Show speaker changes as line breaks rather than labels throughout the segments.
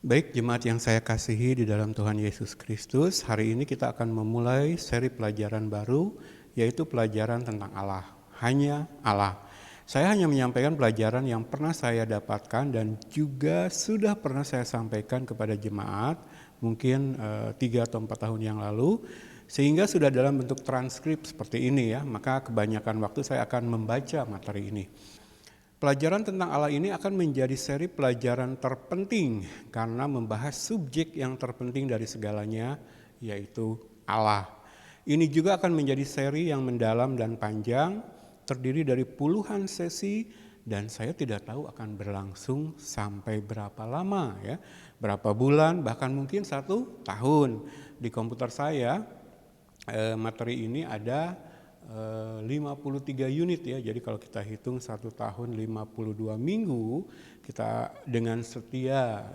Baik, jemaat yang saya kasihi di dalam Tuhan Yesus Kristus, hari ini kita akan memulai seri pelajaran baru, yaitu pelajaran tentang Allah. Hanya Allah. Saya hanya menyampaikan pelajaran yang pernah saya dapatkan dan juga sudah pernah saya sampaikan kepada jemaat, mungkin 3 atau 4 tahun yang lalu, sehingga sudah dalam bentuk transkrip seperti ini ya, maka kebanyakan waktu saya akan membaca materi ini. Pelajaran tentang Allah ini akan menjadi seri pelajaran terpenting karena membahas subjek yang terpenting dari segalanya, yaitu Allah. Ini juga akan menjadi seri yang mendalam dan panjang, terdiri dari puluhan sesi, dan saya tidak tahu akan berlangsung sampai berapa lama ya, berapa bulan, bahkan mungkin 1 tahun. Di komputer saya materi ini ada 53 unit ya, jadi kalau kita hitung 1 tahun 52 minggu, kita dengan setia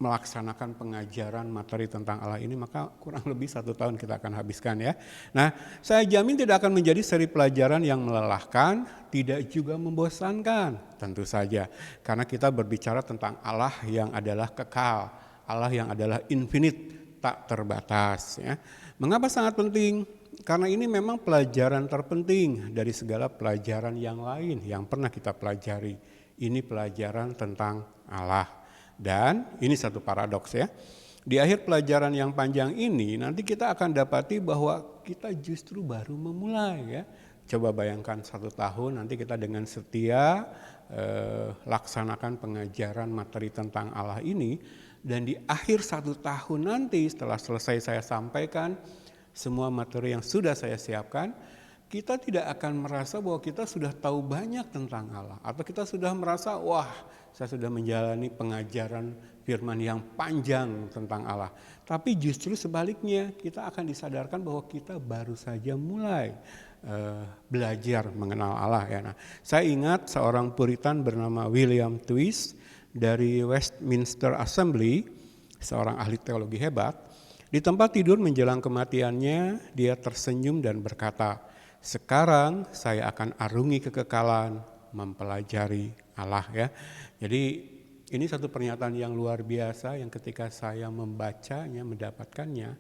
melaksanakan pengajaran materi tentang Allah ini, maka kurang lebih 1 tahun kita akan habiskan ya. Nah, saya jamin tidak akan menjadi seri pelajaran yang melelahkan, tidak juga membosankan, tentu saja. Karena kita berbicara tentang Allah yang adalah kekal, Allah yang adalah infinite, tak terbatas ya. Mengapa sangat penting? Karena ini memang pelajaran terpenting dari segala pelajaran yang lain yang pernah kita pelajari. Ini pelajaran tentang Allah. Dan ini satu paradoks ya. Di akhir pelajaran yang panjang ini nanti kita akan dapati bahwa kita justru baru memulai ya. Coba bayangkan 1 tahun nanti kita dengan setia laksanakan pengajaran materi tentang Allah ini. Dan di akhir 1 tahun nanti setelah selesai saya sampaikan semua materi yang sudah saya siapkan, kita tidak akan merasa bahwa kita sudah tahu banyak tentang Allah. Atau kita sudah merasa, wah saya sudah menjalani pengajaran firman yang panjang tentang Allah. Tapi justru sebaliknya, kita akan disadarkan bahwa kita baru saja mulai belajar mengenal Allah ya. Nah, saya ingat seorang Puritan bernama William Twist dari Westminster Assembly, seorang ahli teologi hebat. Di tempat tidur menjelang kematiannya, dia tersenyum dan berkata, "Sekarang saya akan arungi kekekalan mempelajari Allah." Ya. Jadi ini satu pernyataan yang luar biasa yang ketika saya membacanya, mendapatkannya,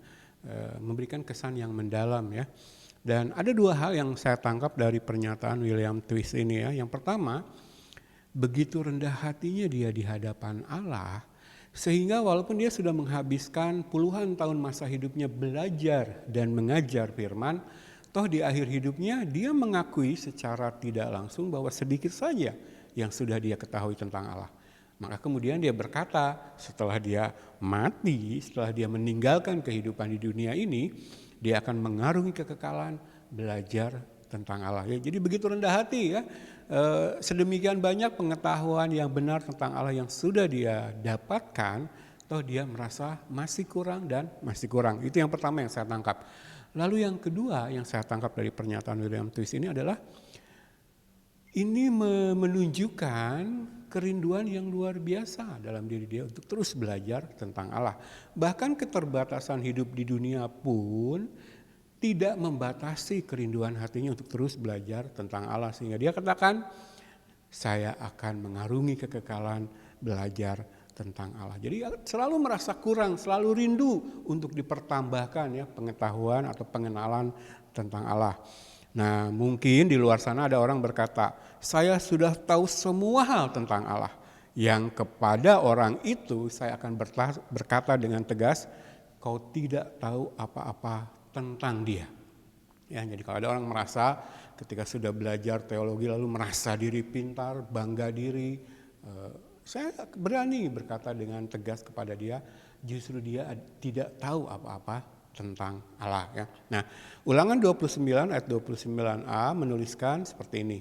memberikan kesan yang mendalam ya. Dan ada 2 hal yang saya tangkap dari pernyataan William Twist ini ya. Yang pertama, begitu rendah hatinya dia di hadapan Allah, sehingga walaupun dia sudah menghabiskan puluhan tahun masa hidupnya belajar dan mengajar firman, toh di akhir hidupnya dia mengakui secara tidak langsung bahwa sedikit saja yang sudah dia ketahui tentang Allah. Maka kemudian dia berkata setelah dia mati, setelah dia meninggalkan kehidupan di dunia ini, dia akan mengarungi kekekalan belajar tentang Allah. Ya, jadi begitu rendah hati ya, sedemikian banyak pengetahuan yang benar tentang Allah yang sudah dia dapatkan, toh dia merasa masih kurang dan masih kurang. Itu yang pertama yang saya tangkap. Lalu yang kedua yang saya tangkap dari pernyataan William Twist ini adalah ini menunjukkan kerinduan yang luar biasa dalam diri dia untuk terus belajar tentang Allah. Bahkan keterbatasan hidup di dunia pun tidak membatasi kerinduan hatinya untuk terus belajar tentang Allah. Sehingga dia katakan, saya akan mengarungi kekekalan belajar tentang Allah. Jadi selalu merasa kurang, selalu rindu untuk dipertambahkan ya pengetahuan atau pengenalan tentang Allah. Nah, mungkin di luar sana ada orang berkata, saya sudah tahu semua hal tentang Allah. Yang kepada orang itu saya akan berkata dengan tegas, kau tidak tahu apa-apa tentang dia. Ya, jadi kalau ada orang merasa ketika sudah belajar teologi lalu merasa diri pintar, bangga diri, saya berani berkata dengan tegas kepada dia, justru dia tidak tahu apa-apa tentang Allah ya. Nah, Ulangan 29 ayat 29a menuliskan seperti ini.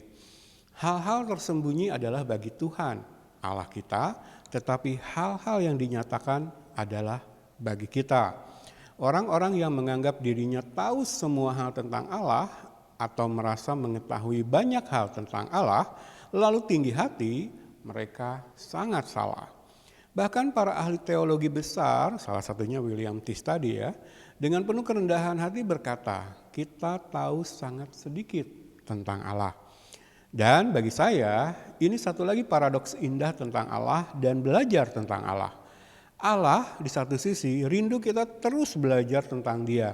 Hal-hal tersembunyi adalah bagi Tuhan Allah kita, tetapi hal-hal yang dinyatakan adalah bagi kita. Orang-orang yang menganggap dirinya tahu semua hal tentang Allah atau merasa mengetahui banyak hal tentang Allah, lalu tinggi hati, mereka sangat salah. Bahkan para ahli teologi besar, salah satunya William Twist tadi ya, dengan penuh kerendahan hati berkata, kita tahu sangat sedikit tentang Allah. Dan bagi saya, ini satu lagi paradoks indah tentang Allah dan belajar tentang Allah. Allah di satu sisi rindu kita terus belajar tentang Dia,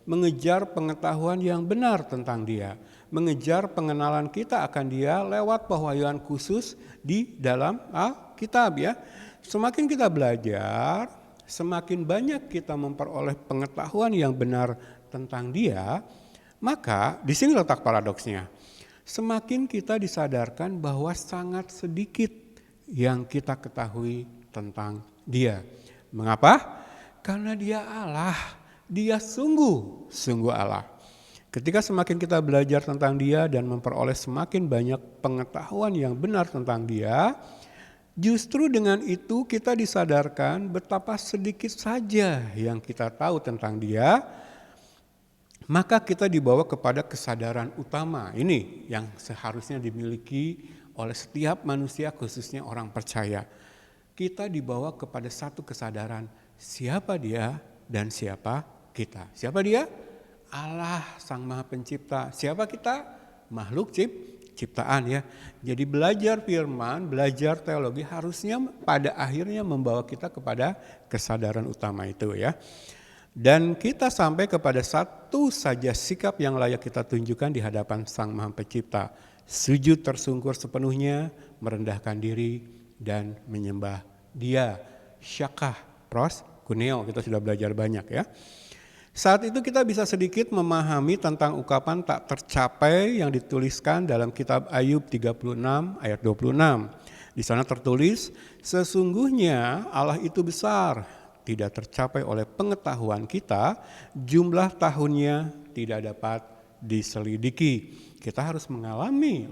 mengejar pengetahuan yang benar tentang Dia, mengejar pengenalan kita akan Dia lewat pewahyuan khusus di dalam Alkitab ya. Semakin kita belajar, semakin banyak kita memperoleh pengetahuan yang benar tentang Dia, maka di sini letak paradoksnya. Semakin kita disadarkan bahwa sangat sedikit yang kita ketahui tentang Dia. Mengapa? Karena Dia Allah, Dia sungguh Allah. Ketika semakin kita belajar tentang Dia dan memperoleh semakin banyak pengetahuan yang benar tentang Dia, justru dengan itu kita disadarkan betapa sedikit saja yang kita tahu tentang Dia. Maka kita dibawa kepada kesadaran utama ini yang seharusnya dimiliki oleh setiap manusia, khususnya orang percaya. Kita dibawa kepada satu kesadaran, siapa Dia dan siapa kita. Siapa Dia? Allah Sang Maha Pencipta. Siapa kita? Makhluk ciptaan ya. Jadi belajar firman, belajar teologi harusnya pada akhirnya membawa kita kepada kesadaran utama itu ya. Dan kita sampai kepada satu saja sikap yang layak kita tunjukkan di hadapan Sang Maha Pencipta. Sujud tersungkur sepenuhnya, merendahkan diri dan menyembah Dia. Syakah, pros, kuneo, kita sudah belajar banyak ya. Saat itu kita bisa sedikit memahami tentang ungkapan tak tercapai yang dituliskan dalam kitab Ayub 36 ayat 26. Di sana tertulis, sesungguhnya Allah itu besar, tidak tercapai oleh pengetahuan kita, jumlah tahunnya tidak dapat diselidiki. Kita harus mengalami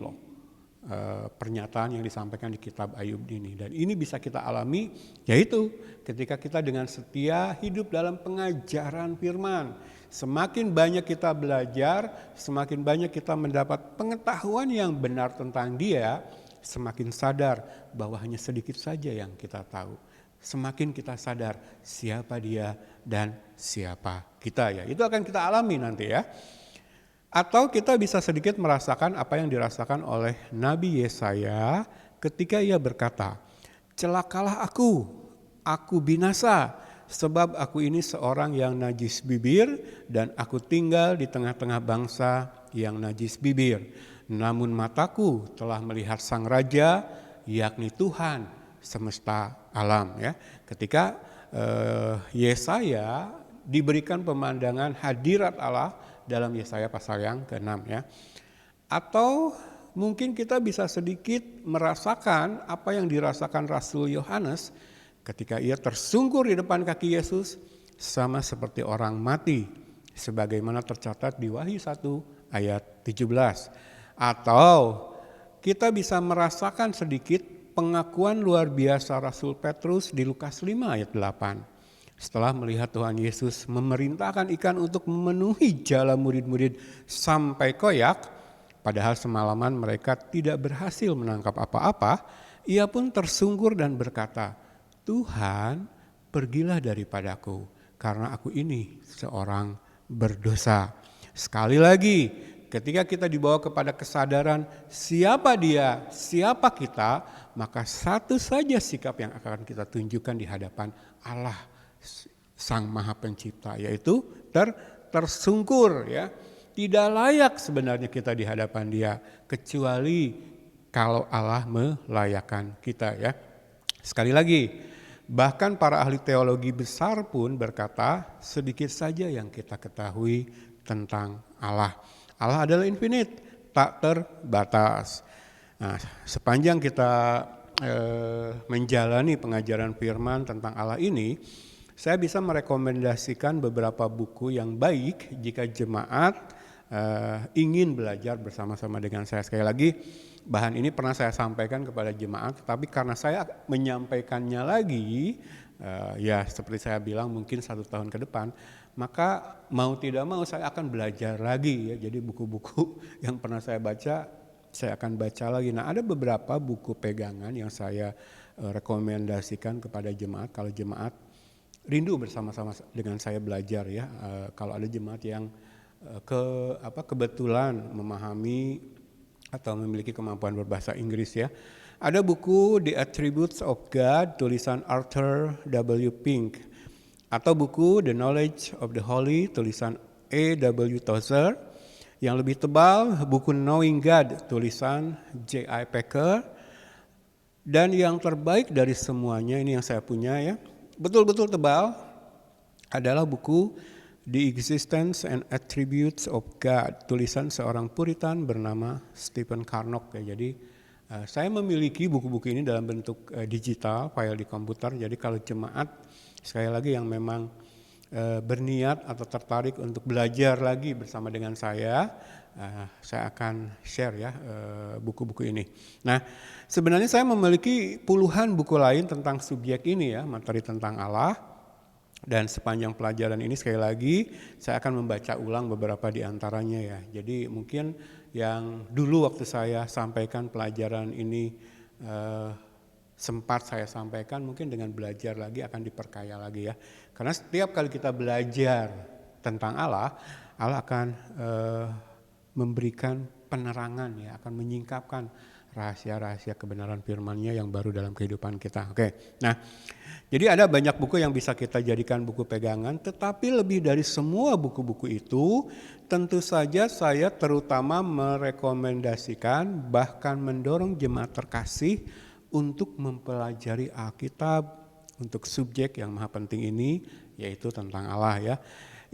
pernyataan yang disampaikan di kitab Ayub ini. Dan ini bisa kita alami, yaitu ketika kita dengan setia hidup dalam pengajaran firman. Semakin banyak kita belajar, semakin banyak kita mendapat pengetahuan yang benar tentang Dia, semakin sadar bahwa hanya sedikit saja yang kita tahu. Semakin kita sadar siapa Dia dan siapa kita ya. Itu akan kita alami nanti ya. Atau kita bisa sedikit merasakan apa yang dirasakan oleh Nabi Yesaya ketika ia berkata, celakalah aku binasa, sebab aku ini seorang yang najis bibir dan aku tinggal di tengah-tengah bangsa yang najis bibir. Namun mataku telah melihat Sang Raja, yakni Tuhan semesta alam ya. Ketika Yesaya diberikan pemandangan hadirat Allah dalam Yesaya pasal yang ke-6 ya. Atau mungkin kita bisa sedikit merasakan apa yang dirasakan Rasul Yohanes ketika ia tersungkur di depan kaki Yesus sama seperti orang mati, sebagaimana tercatat di Wahyu 1 ayat 17. Atau kita bisa merasakan sedikit pengakuan luar biasa Rasul Petrus di Lukas 5 ayat 8. Setelah melihat Tuhan Yesus memerintahkan ikan untuk memenuhi jala murid-murid sampai koyak, padahal semalaman mereka tidak berhasil menangkap apa-apa, ia pun tersungkur dan berkata, Tuhan, pergilah daripadaku, karena aku ini seorang berdosa. Sekali lagi, ketika kita dibawa kepada kesadaran siapa Dia, siapa kita, maka satu saja sikap yang akan kita tunjukkan di hadapan Allah Sang Maha Pencipta, yaitu tersungkur ya. Tidak layak sebenarnya kita di hadapan Dia, kecuali kalau Allah melayakkan kita ya. Sekali lagi, bahkan para ahli teologi besar pun berkata sedikit saja yang kita ketahui tentang Allah. Allah adalah infinite, tak terbatas. Nah, sepanjang kita menjalani pengajaran firman tentang Allah ini, saya bisa merekomendasikan beberapa buku yang baik jika jemaat ingin belajar bersama-sama dengan saya. Sekali lagi, bahan ini pernah saya sampaikan kepada jemaat, tapi karena saya menyampaikannya lagi, ya seperti saya bilang mungkin 1 tahun ke depan, maka mau tidak mau saya akan belajar lagi ya. Jadi buku-buku yang pernah saya baca, saya akan baca lagi. Nah, ada beberapa buku pegangan yang saya rekomendasikan kepada jemaat kalau jemaat rindu bersama-sama dengan saya belajar ya. Kalau ada jemaat yang kebetulan memahami atau memiliki kemampuan berbahasa Inggris ya. Ada buku The Attributes of God tulisan Arthur W. Pink, atau buku The Knowledge of the Holy tulisan A. W. Tozer. Yang lebih tebal buku Knowing God tulisan J. I. Packer. Dan yang terbaik dari semuanya, ini yang saya punya ya, betul-betul tebal, adalah buku The Existence and Attributes of God tulisan seorang Puritan bernama Stephen Carnock ya. Jadi saya memiliki buku-buku ini dalam bentuk digital, file di komputer. Jadi kalau jemaat sekali lagi yang memang berniat atau tertarik untuk belajar lagi bersama dengan saya akan share ya buku-buku ini. Nah, sebenarnya saya memiliki puluhan buku lain tentang subjek ini ya, materi tentang Allah. Dan sepanjang pelajaran ini sekali lagi saya akan membaca ulang beberapa di antaranya ya. Jadi mungkin yang dulu waktu saya sampaikan pelajaran ini sempat saya sampaikan, mungkin dengan belajar lagi akan diperkaya lagi ya. Karena setiap kali kita belajar tentang Allah, Allah akan memberikan penerangan ya, akan menyingkapkan rahasia-rahasia kebenaran firman-Nya yang baru dalam kehidupan kita. Oke. Nah, jadi ada banyak buku yang bisa kita jadikan buku pegangan, tetapi lebih dari semua buku-buku itu, tentu saja saya terutama merekomendasikan bahkan mendorong jemaat terkasih untuk mempelajari Alkitab untuk subjek yang maha penting ini, yaitu tentang Allah ya.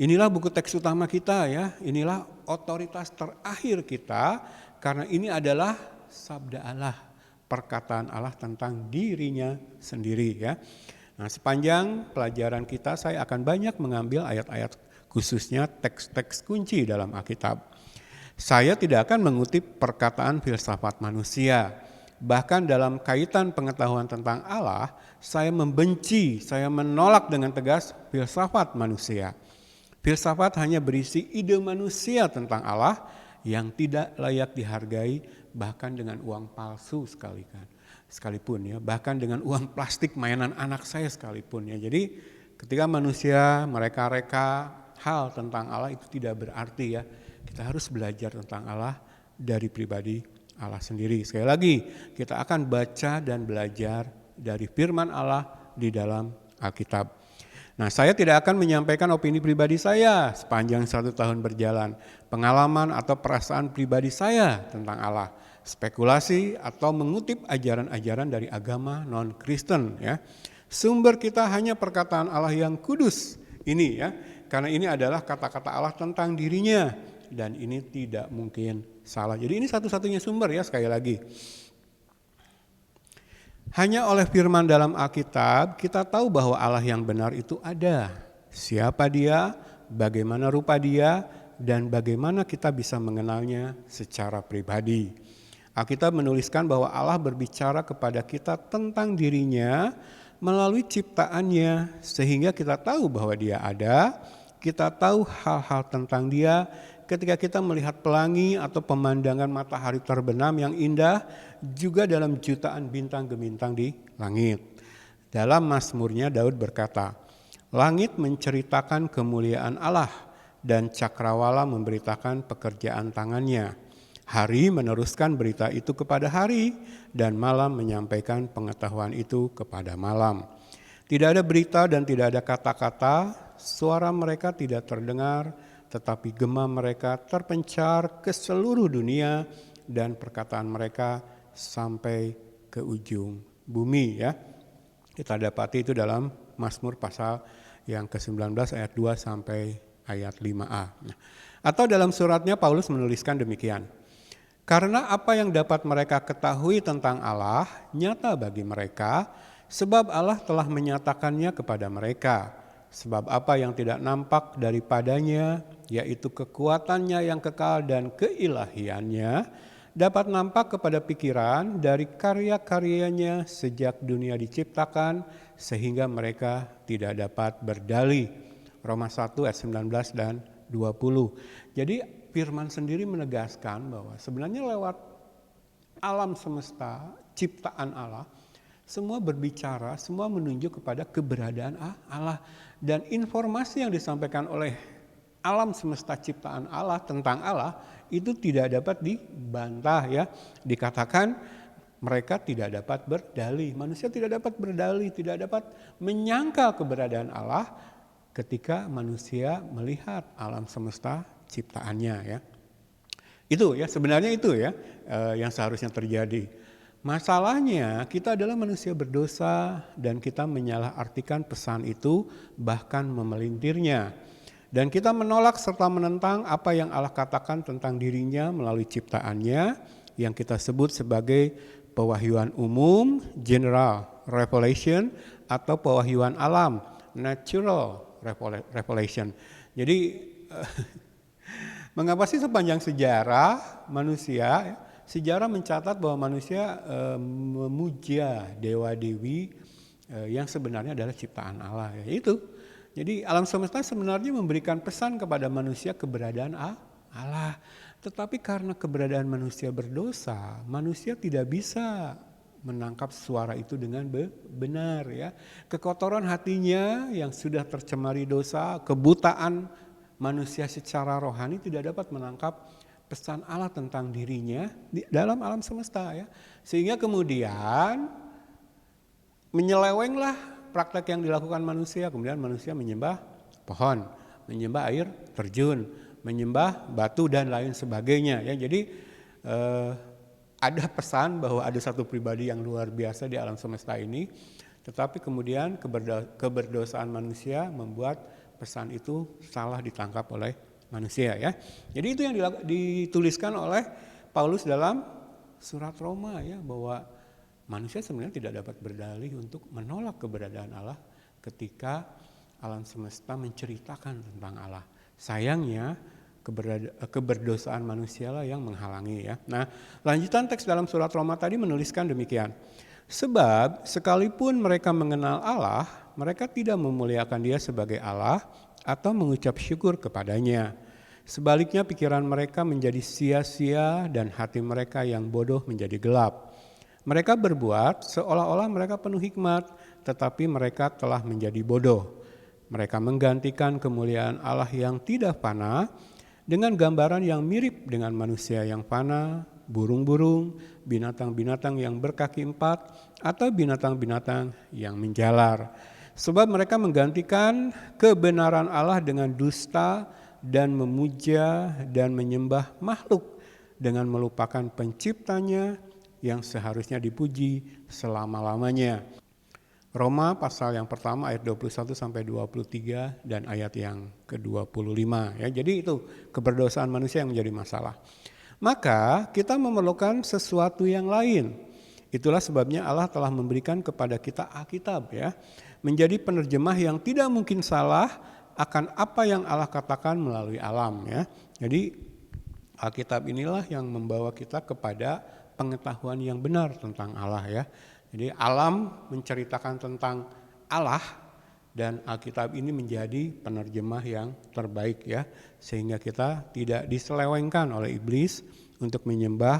Inilah buku teks utama kita ya, inilah otoritas terakhir kita, karena ini adalah sabda Allah, perkataan Allah tentang dirinya sendiri ya. Nah, sepanjang pelajaran kita saya akan banyak mengambil ayat-ayat khususnya teks-teks kunci dalam Alkitab. Saya tidak akan mengutip perkataan filsafat manusia. Bahkan dalam kaitan pengetahuan tentang Allah, saya membenci, saya menolak dengan tegas filsafat manusia. Filsafat hanya berisi ide manusia tentang Allah yang tidak layak dihargai, bahkan dengan uang palsu sekalipun ya, bahkan dengan uang plastik mainan anak saya sekalipun ya. Jadi ketika manusia mereka-reka hal tentang Allah itu tidak berarti ya. Kita harus belajar tentang Allah dari pribadi Allah sendiri. Sekali lagi, kita akan baca dan belajar dari firman Allah di dalam Alkitab. Nah, saya tidak akan menyampaikan opini pribadi saya sepanjang 1 tahun berjalan, pengalaman atau perasaan pribadi saya tentang Allah, spekulasi atau mengutip ajaran-ajaran dari agama non-Kristen ya. Sumber kita hanya perkataan Allah yang kudus ini ya, karena ini adalah kata-kata Allah tentang dirinya dan ini tidak mungkin salah. Jadi ini satu-satunya sumber ya, sekali lagi. Hanya oleh firman dalam Alkitab kita tahu bahwa Allah yang benar itu ada. Siapa dia, bagaimana rupa dia, dan bagaimana kita bisa mengenalnya secara pribadi. Alkitab menuliskan bahwa Allah berbicara kepada kita tentang dirinya melalui ciptaannya, sehingga kita tahu bahwa dia ada, kita tahu hal-hal tentang dia. Ketika kita melihat pelangi atau pemandangan matahari terbenam yang indah, juga dalam jutaan bintang gemintang di langit. Dalam Mazmurnya Daud berkata, langit menceritakan kemuliaan Allah dan cakrawala memberitakan pekerjaan tangannya. Hari meneruskan berita itu kepada hari dan malam menyampaikan pengetahuan itu kepada malam. Tidak ada berita dan tidak ada kata-kata, suara mereka tidak terdengar, tetapi gema mereka terpencar ke seluruh dunia dan perkataan mereka sampai ke ujung bumi ya. Kita dapati itu dalam Mazmur pasal yang ke-19 ayat 2 sampai ayat 5a. Atau dalam suratnya Paulus menuliskan demikian. Karena apa yang dapat mereka ketahui tentang Allah nyata bagi mereka, sebab Allah telah menyatakannya kepada mereka. Sebab apa yang tidak nampak daripadanya, yaitu kekuatannya yang kekal dan keilahiannya, dapat nampak kepada pikiran dari karya-karyanya sejak dunia diciptakan, sehingga mereka tidak dapat berdalih. Roma 1 ayat 19 dan 20. Jadi firman sendiri menegaskan bahwa sebenarnya lewat alam semesta, ciptaan Allah, semua berbicara, semua menunjuk kepada keberadaan Allah. Dan informasi yang disampaikan oleh alam semesta ciptaan Allah tentang Allah itu tidak dapat dibantah ya. Dikatakan mereka tidak dapat berdalih. Manusia tidak dapat berdalih, tidak dapat menyangkal keberadaan Allah ketika manusia melihat alam semesta ciptaannya ya. Itu ya, sebenarnya itu ya yang seharusnya terjadi. Masalahnya kita adalah manusia berdosa dan kita menyalahartikan pesan itu, bahkan memelintirnya. Dan kita menolak serta menentang apa yang Allah katakan tentang dirinya melalui ciptaannya yang kita sebut sebagai pewahyuan umum, general revelation, atau pewahyuan alam, natural revelation. Jadi mengapa sih sepanjang sejarah manusia, sejarah mencatat bahwa manusia memuja dewa-dewi yang sebenarnya adalah ciptaan Allah. Ya, itu. Jadi alam semesta sebenarnya memberikan pesan kepada manusia keberadaan Allah. Tetapi karena keberadaan manusia berdosa, manusia tidak bisa menangkap suara itu dengan benar ya. Kekotoran hatinya yang sudah tercemari dosa, kebutaan manusia secara rohani tidak dapat menangkap pesan Allah tentang dirinya di dalam alam semesta ya. Sehingga kemudian menyelewenglah praktek yang dilakukan manusia. Kemudian manusia menyembah pohon, menyembah air terjun, menyembah batu dan lain sebagainya ya. Jadi ada pesan bahwa ada satu pribadi yang luar biasa di alam semesta ini, tetapi kemudian keberdosaan manusia membuat pesan itu salah ditangkap oleh manusia ya. Jadi itu yang dituliskan oleh Paulus dalam surat Roma ya, bahwa manusia sebenarnya tidak dapat berdalih untuk menolak keberadaan Allah ketika alam semesta menceritakan tentang Allah. Sayangnya keberdosaan manusia lah yang menghalangi ya. Nah, lanjutan teks dalam surat Roma tadi menuliskan demikian. Sebab sekalipun mereka mengenal Allah, mereka tidak memuliakan Dia sebagai Allah atau mengucap syukur kepadanya. Sebaliknya pikiran mereka menjadi sia-sia dan hati mereka yang bodoh menjadi gelap. Mereka berbuat seolah-olah mereka penuh hikmat, tetapi mereka telah menjadi bodoh. Mereka menggantikan kemuliaan Allah yang tidak fana dengan gambaran yang mirip dengan manusia yang fana, burung-burung, binatang-binatang yang berkaki empat, atau binatang-binatang yang menjalar. Sebab mereka menggantikan kebenaran Allah dengan dusta dan memuja dan menyembah makhluk dengan melupakan penciptanya yang seharusnya dipuji selama-lamanya. Roma pasal yang pertama ayat 21 sampai 23 dan ayat yang ke-25 ya. Jadi itu keberdosaan manusia yang menjadi masalah. Maka kita memerlukan sesuatu yang lain. Itulah sebabnya Allah telah memberikan kepada kita Alkitab ya, menjadi penerjemah yang tidak mungkin salah akan apa yang Allah katakan melalui alam ya. Jadi Alkitab inilah yang membawa kita kepada pengetahuan yang benar tentang Allah ya. Jadi alam menceritakan tentang Allah dan Alkitab ini menjadi penerjemah yang terbaik ya, sehingga kita tidak diselewengkan oleh iblis untuk menyembah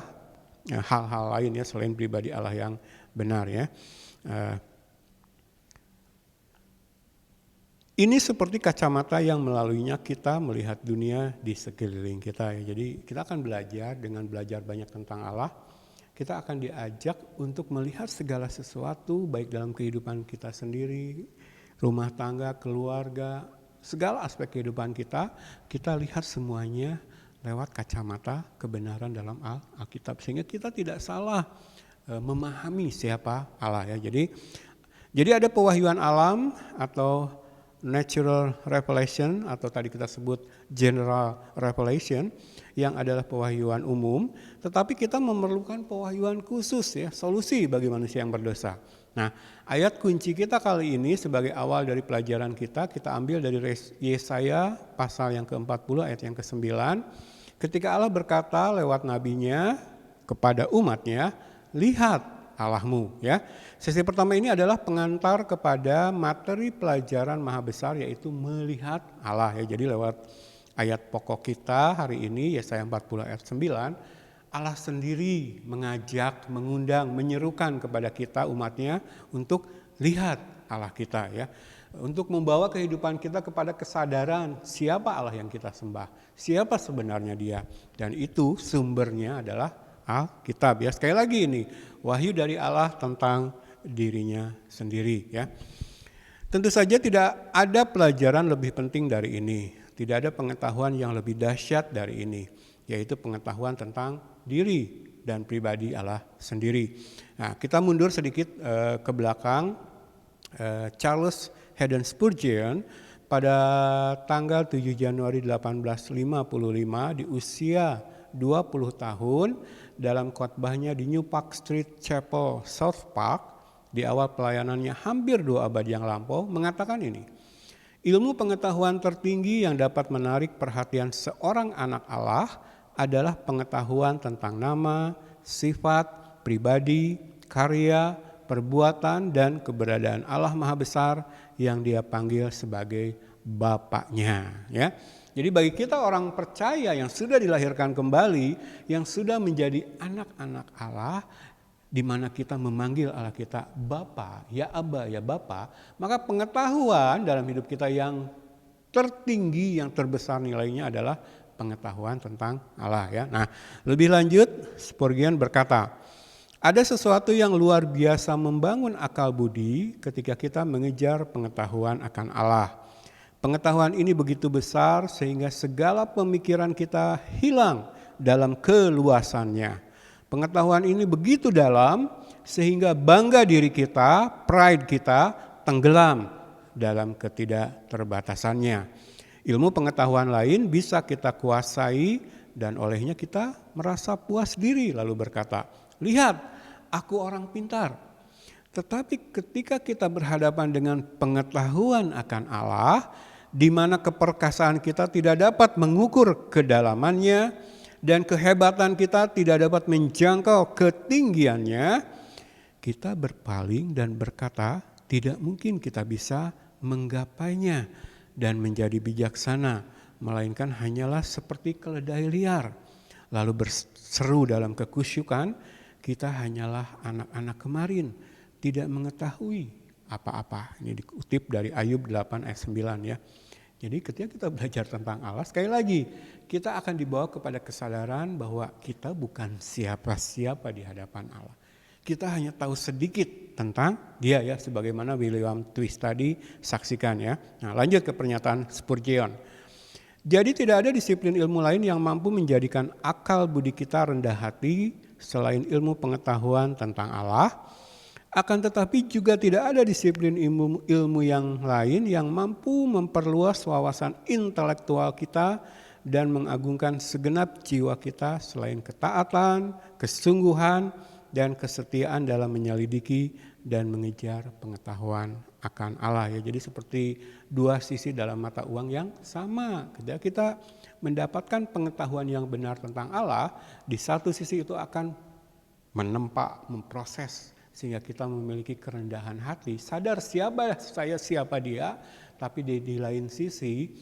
hal-hal lain ya selain pribadi Allah yang benar ya. Ini seperti kacamata yang melaluinya kita melihat dunia di sekeliling kita ya. Jadi kita akan belajar, dengan belajar banyak tentang Allah, kita akan diajak untuk melihat segala sesuatu baik dalam kehidupan kita sendiri, rumah tangga, keluarga, segala aspek kehidupan kita lihat semuanya lewat kacamata kebenaran dalam Alkitab, sehingga kita tidak salah memahami siapa Allah ya. Jadi ada pewahyuan alam atau natural revelation, atau tadi kita sebut general revelation, yang adalah pewahyuan umum, tetapi kita memerlukan pewahyuan khusus ya, solusi bagi manusia yang berdosa. Nah, ayat kunci kita kali ini sebagai awal dari pelajaran kita ambil dari Yesaya pasal yang ke-40 ayat yang ke-9, ketika Allah berkata lewat nabinya kepada umatnya, lihat Allahmu ya. Sesi pertama ini adalah pengantar kepada materi pelajaran maha besar, yaitu melihat Allah ya. Jadi lewat ayat pokok kita hari ini Yesaya 40 ayat 9, Allah sendiri mengajak, mengundang, menyerukan kepada kita umatnya untuk lihat Allah kita ya. Untuk membawa kehidupan kita kepada kesadaran siapa Allah yang kita sembah, siapa sebenarnya Dia. Dan itu sumbernya adalah Alkitab ya. Sekali lagi ini wahyu dari Allah tentang dirinya sendiri ya. Tentu saja tidak ada pelajaran lebih penting dari ini. Tidak ada pengetahuan yang lebih dahsyat dari ini, yaitu pengetahuan tentang diri dan pribadi Allah sendiri. Nah, kita mundur sedikit ke belakang. Charles Haddon Spurgeon pada tanggal 7 Januari 1855 di usia 20 tahun dalam khotbahnya di New Park Street Chapel, South Park, di awal pelayanannya hampir 2 abad yang lampau, mengatakan ini: ilmu pengetahuan tertinggi yang dapat menarik perhatian seorang anak Allah adalah pengetahuan tentang nama, sifat, pribadi, karya, perbuatan, dan keberadaan Allah Maha Besar yang Dia panggil sebagai Bapaknya. Ya. Jadi bagi kita orang percaya yang sudah dilahirkan kembali, yang sudah menjadi anak-anak Allah, di mana kita memanggil Allah kita Bapa, ya Aba, ya Bapa, maka pengetahuan dalam hidup kita yang tertinggi, yang terbesar nilainya adalah pengetahuan tentang Allah ya. Nah, lebih lanjut Spurgeon berkata, ada sesuatu yang luar biasa membangun akal budi ketika kita mengejar pengetahuan akan Allah. Pengetahuan ini begitu besar sehingga segala pemikiran kita hilang dalam keluasannya. Pengetahuan ini begitu dalam sehingga bangga diri kita, pride kita tenggelam dalam ketidakterbatasannya. Ilmu pengetahuan lain bisa kita kuasai dan olehnya kita merasa puas diri lalu berkata, lihat, aku orang pintar. Tetapi ketika kita berhadapan dengan pengetahuan akan Allah, di mana keperkasaan kita tidak dapat mengukur kedalamannya dan kehebatan kita tidak dapat menjangkau ketinggiannya, kita berpaling dan berkata, tidak mungkin kita bisa menggapainya dan menjadi bijaksana, melainkan hanyalah seperti keledai liar. Lalu berseru dalam kekusyukan, kita hanyalah anak-anak kemarin, tidak mengetahui apa-apa. Ini dikutip dari Ayub 8 ayat 9 ya. Jadi ketika kita belajar tentang Allah, sekali lagi kita akan dibawa kepada kesadaran bahwa kita bukan siapa-siapa di hadapan Allah. Kita hanya tahu sedikit tentang Dia ya, sebagaimana William Twist tadi saksikan ya. Nah, lanjut ke pernyataan Spurgeon. Jadi tidak ada disiplin ilmu lain yang mampu menjadikan akal budi kita rendah hati selain ilmu pengetahuan tentang Allah. Akan tetapi juga tidak ada disiplin ilmu yang lain yang mampu memperluas wawasan intelektual kita dan mengagungkan segenap jiwa kita selain ketaatan, kesungguhan, dan kesetiaan dalam menyelidiki dan mengejar pengetahuan akan Allah ya. Jadi seperti dua sisi dalam mata uang yang sama. Ketika kita mendapatkan pengetahuan yang benar tentang Allah, di satu sisi itu akan menempa, memproses sehingga kita memiliki kerendahan hati, sadar siapa saya, siapa Dia, tapi di lain sisi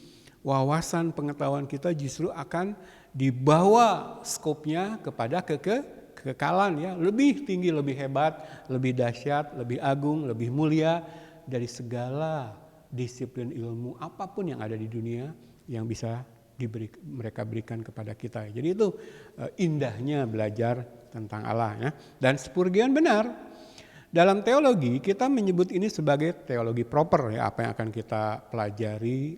wawasan pengetahuan kita justru akan dibawa skopnya kepada kekekalan ya, lebih tinggi, lebih hebat, lebih dahsyat, lebih agung, lebih mulia dari segala disiplin ilmu apapun yang ada di dunia yang bisa mereka berikan kepada kita. Jadi itu indahnya belajar tentang Allah ya. Dan Spurgeon benar. Dalam teologi kita menyebut ini sebagai teologi proper ya, apa yang akan kita pelajari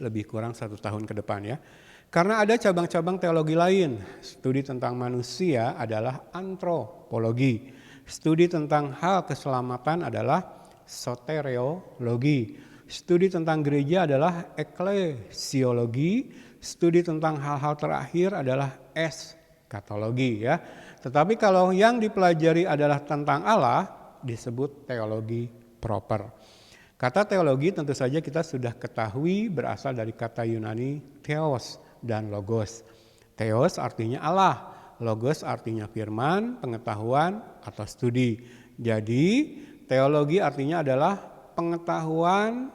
lebih kurang 1 tahun ke depan ya. Karena ada cabang-cabang teologi lain. Studi tentang manusia adalah antropologi. Studi tentang hal keselamatan adalah soteriologi. Studi tentang gereja adalah eklesiologi. Studi tentang hal-hal terakhir adalah eskatologi ya. Tetapi kalau yang dipelajari adalah tentang Allah, disebut teologi proper. Kata teologi tentu saja kita sudah ketahui berasal dari kata Yunani theos dan logos. Theos artinya Allah, logos artinya firman, pengetahuan atau studi. Jadi teologi artinya adalah pengetahuan,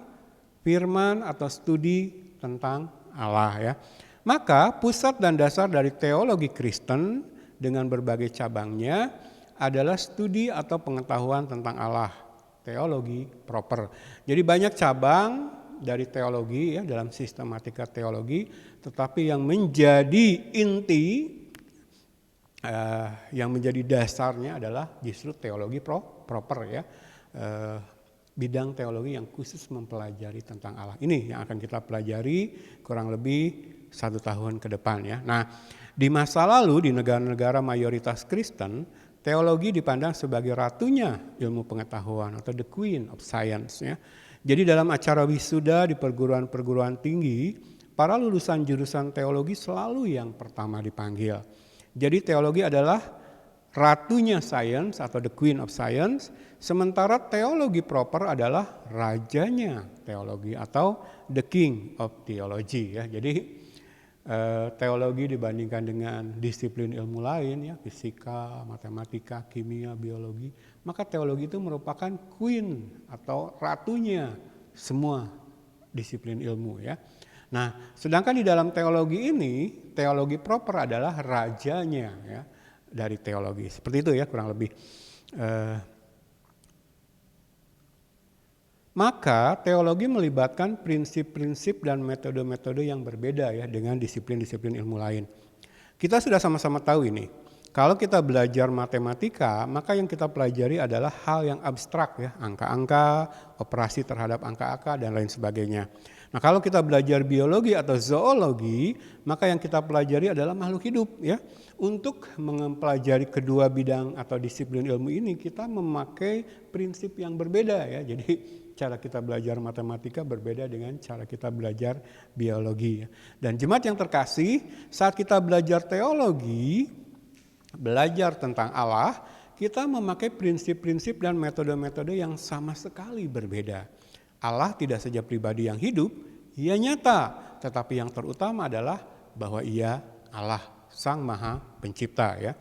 firman atau studi tentang Allah ya. Maka pusat dan dasar dari teologi Kristen dengan berbagai cabangnya adalah studi atau pengetahuan tentang Allah. teologi proper. Jadi banyak cabang dari teologi ya dalam sistematika teologi, tetapi yang menjadi inti, yang menjadi dasarnya adalah justru teologi proper ya. Bidang teologi yang khusus mempelajari tentang Allah. Ini yang akan kita pelajari kurang lebih 1 tahun ke depan ya. Nah, di masa lalu di negara-negara mayoritas Kristen, teologi dipandang sebagai ratunya ilmu pengetahuan atau the queen of science ya. Jadi dalam acara wisuda di perguruan-perguruan tinggi, para lulusan jurusan teologi selalu yang pertama dipanggil. Jadi teologi adalah ratunya science atau the queen of science, sementara teologi proper adalah rajanya teologi atau the king of theology ya. Jadi teologi dibandingkan dengan disiplin ilmu lain ya, fisika, matematika, kimia, biologi, maka teologi itu merupakan queen atau ratunya semua disiplin ilmu ya. Nah, sedangkan di dalam teologi ini, teologi proper adalah rajanya ya dari teologi. Seperti itu ya kurang lebih. Maka teologi melibatkan prinsip-prinsip dan metode-metode yang berbeda ya dengan disiplin-disiplin ilmu lain. Kita sudah sama-sama tahu ini. Kalau kita belajar matematika, maka yang kita pelajari adalah hal yang abstrak ya, angka-angka, operasi terhadap angka-angka dan lain sebagainya. Nah, kalau kita belajar biologi atau zoologi, maka yang kita pelajari adalah makhluk hidup ya. Untuk mempelajari kedua bidang atau disiplin ilmu ini, kita memakai prinsip yang berbeda ya. Jadi cara kita belajar matematika berbeda dengan cara kita belajar biologi. Dan jemaat yang terkasih, saat kita belajar teologi, belajar tentang Allah, kita memakai prinsip-prinsip dan metode-metode yang sama sekali berbeda. Allah tidak saja pribadi yang hidup, ia nyata, tetapi yang terutama adalah bahwa ia Allah, Sang Maha Pencipta ya.